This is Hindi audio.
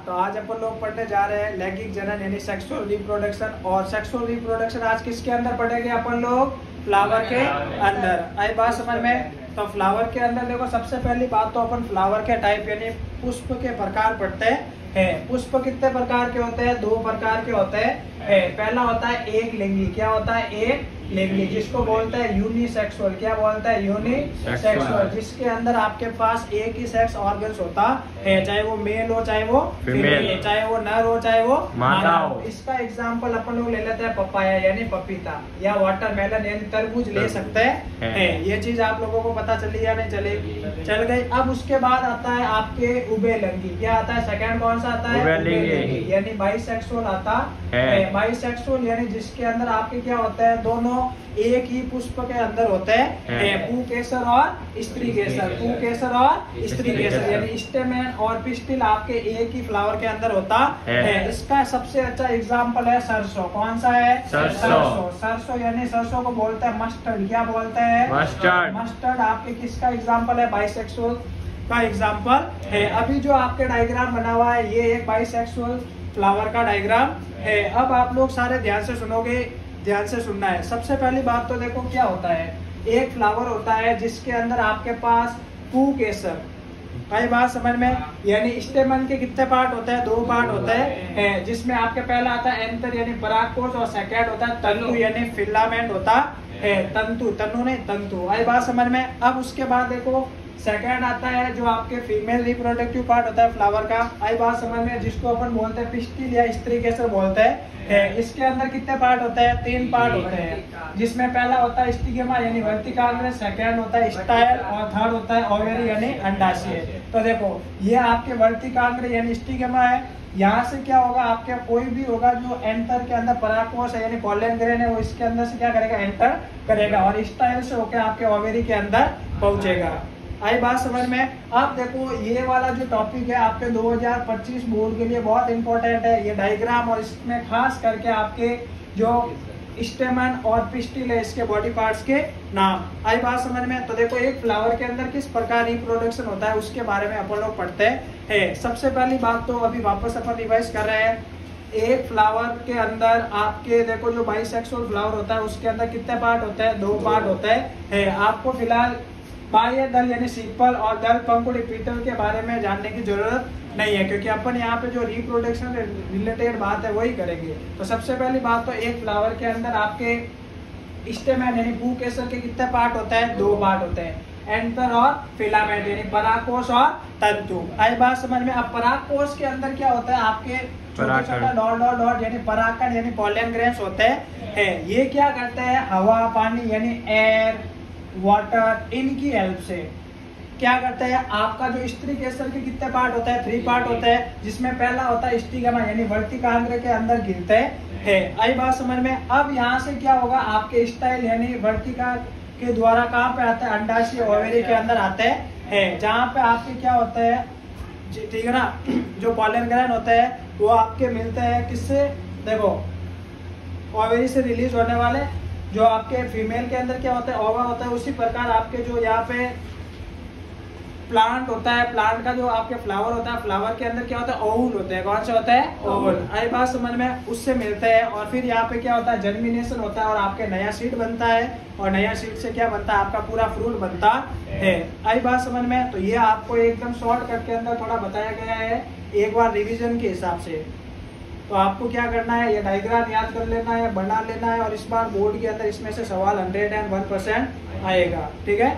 तो आज अपन लोग पढ़ने जा रहे हैं लैंगिक जनन यानी सेक्सुअल रिप्रोडक्शन। और सेक्सुअल रिप्रोडक्शन आज किसके अंदर पढ़ेंगे अपन लोग? फ्लावर के अंदर। आई बात समझ में? तो फ्लावर के अंदर देखो, सबसे पहली बात तो अपन फ्लावर के टाइप यानी पुष्प के प्रकार पढ़ते हैं। पुष्प कितने प्रकार के होते हैं? 2 प्रकार के होते हैं। पहला होता है एक लिंगी। क्या होता है? एक लिंगी, जिसको बोलते हैं यूनिसेक्सुअल। क्या बोलते हैं? यूनिसेक्सुअल, जिसके अंदर आपके पास एक ही सेक्स ऑर्गन्स होता है, चाहे वो मेल हो चाहे वो फीमेल, चाहे वो नर हो चाहे वो मादा हो। इसका एग्जांपल अपन लोग ले लेते हैं पपाया यानी पपीता, या वाटरमेलन यानी तरबूज ले सकते हैं। ये चीज आप लोगों को पता चली या नहीं चलेगी? चल गई। अब उसके बाद आता है आपके उभयलिंगी। क्या आता है? सेकंड कौन सा आता है? उभयलिंगी यानी बाइसेक्सुअल आता है। बाइसेक्सुअल यानी जिसके अंदर आपके क्या होता है? दोनों एक ही पुष्प के अंदर होते हैं, पुंकेसर और स्त्री केसर। पुंकेसर और स्त्री केसर यानी स्टेमेन और पिस्टिल आपके एक ही फ्लावर के अंदर होता है। इसका सबसे अच्छा एग्जांपल है सरसों। कौन सा है? सरसों। सरसों यानी सरसों को बोलते हैं मस्टर्ड। क्या बोलते हैं? मस्टर्ड। मस्टर्ड आपके किसका एग्जाम्पल है? बाइसेक्सुअल का एग्जाम्पल है। अभी जो आपके डायग्राम बना हुआ है ये एक बाइसेक्सुअल फ्लावर का डायग्राम है। अब आप लोग सारे ध्यान से सुनोगे, ध्यान से सुनना है। सबसे पहली बात तो देखो क्या होता है, एक फ्लावर होता है जिसके अंदर आपके पास पुंकेसर। कई बात समझ में? यानी स्टेमन के कितने पार्ट होते हैं? 2 पार्ट होते हैं, जिसमें आपके पहला आता है एंथर यानी परागकोश और सेकंड होता है तंतु यानी फिलामेंट होता है। तंतु, तनु नहीं तंतु। आई बात समझ में? अब उसके बाद देखो सेकंड आता है जो आपके फीमेल रिप्रोडक्टिव पार्ट होता है फ्लावर का। आई बात समझ में? जिसको अपन बोलते हैं पिस्टिल या स्त्री केसर बोलते हैं। इसके अंदर कितने पार्ट होते हैं? 3 पार्ट होते हैं, जिसमें पहला होता है स्टिग्मा यानी वर्तिकाग्र, सेकंड होता है स्टाइल और थर्ड होता है ओवेरी यानी अंडाशय। तो देखो ये आपके वर्तिकाग्र यानी स्टिग्मा है। यहाँ से क्या होगा, आपके कोई भी होगा जो एंटर के अंदर परागकोश है यानी पॉलन ग्रेन है, वो इसके अंदर से क्या करेगा? एंटर करेगा और स्टाइल से होकर आपके ओवेरी के अंदर पहुंचेगा। आई बात समझ में? आप देखो ये वाला जो टॉपिक है आपके 2025 बोर्ड के लिए बहुत इंपॉर्टेंट है, ये डायग्राम। और इसमें खास करके आपके जो स्टेमन और पिस्टिल है इसके बॉडी पार्ट्स के नाम। आई बात समझ में? तो देखो एक फ्लावर के अंदर किस प्रकार रिप्रोडक्शन होता है उसके बारे में अपन लोग पढ़ते हैं। सबसे पहली बात तो अभी वापस अपन रिवाइज कर रहे हैं। एक फ्लावर के अंदर आपके देखो जो बाइसेक्सुअल फ्लावर होता है उसके अंदर कितने पार्ट होते हैं? 2 पार्ट होते हैं। आपको फिलहाल बाह्य दल यानी सिंपल और दल पंखुड़ी पीटल के बारे में जानने की जरूरत नहीं है, क्योंकि अपन यहाँ पे जो रिप्रोडक्शन रिलेटेड बात है वही करेंगे। तो सबसे पहली बात तो एक फ्लावर के अंदर आपके स्टेमेन यानी पुंकेसर के कितने पार्ट होते हैं? 2 पार्ट होते हैं, एंथर और फिलामेंट यानी परागकोश और तंतु। आई बात समझ में? अब परागकोश के अंदर क्या होता है? आपके छोटा डॉट डॉट डॉट यानी परागकण यानी पॉलन ग्रेन्स होते हैं। ये क्या करते हैं? हवा, पानी यानी एयर, वाटर, इनकी हेल्प से क्या करते हैं? आपका जो स्त्री केसर के कितने पार्ट होते हैं? 3 पार्ट होते हैं, जिसमें पहला होता है स्टिग्मा यानी वर्तिकाग्र के अंदर गिरते हैं। आई बात समझ में? अब यहाँ से क्या होगा, आपके स्टाइल यानी वर्तिका के द्वारा कहाँ पे आते हैं? अंडाशय ओवेरी के अंदर आते हैं, जहाँ पे आपके क्या होते हैं, ठीक है ना, जो पॉलन ग्रैंड होते हैं वो आपके मिलते हैं किससे? देखो ओवेरी से रिलीज होने वाले जो आपके फीमेल के अंदर क्या होता है? ओवा होता है। उसी प्रकार आपके जो यहाँ पे प्लांट होता है, प्लांट का जो आपके फ्लावर होता है, फ्लावर के अंदर क्या होता है? ओवुल होते हैं। कौन सा होता है? ओवुल। आई बात समझ में? उससे मिलते हैं और फिर यहाँ पे क्या होता है? जर्मिनेशन होता है और आपके नया सीड बनता है, और नया सीड से क्या बनता है? आपका पूरा फ्रूट बनता है। आई बात समझ में? तो ये आपको एकदम शॉर्टकट के अंदर थोड़ा बताया गया है, एक बार रिविजन के हिसाब से। तो आपको क्या करना है? ये डायग्राम याद कर लेना है, बना लेना है, और इस बार बोर्ड के अंदर इसमें से सवाल 101% आएगा। ठीक है?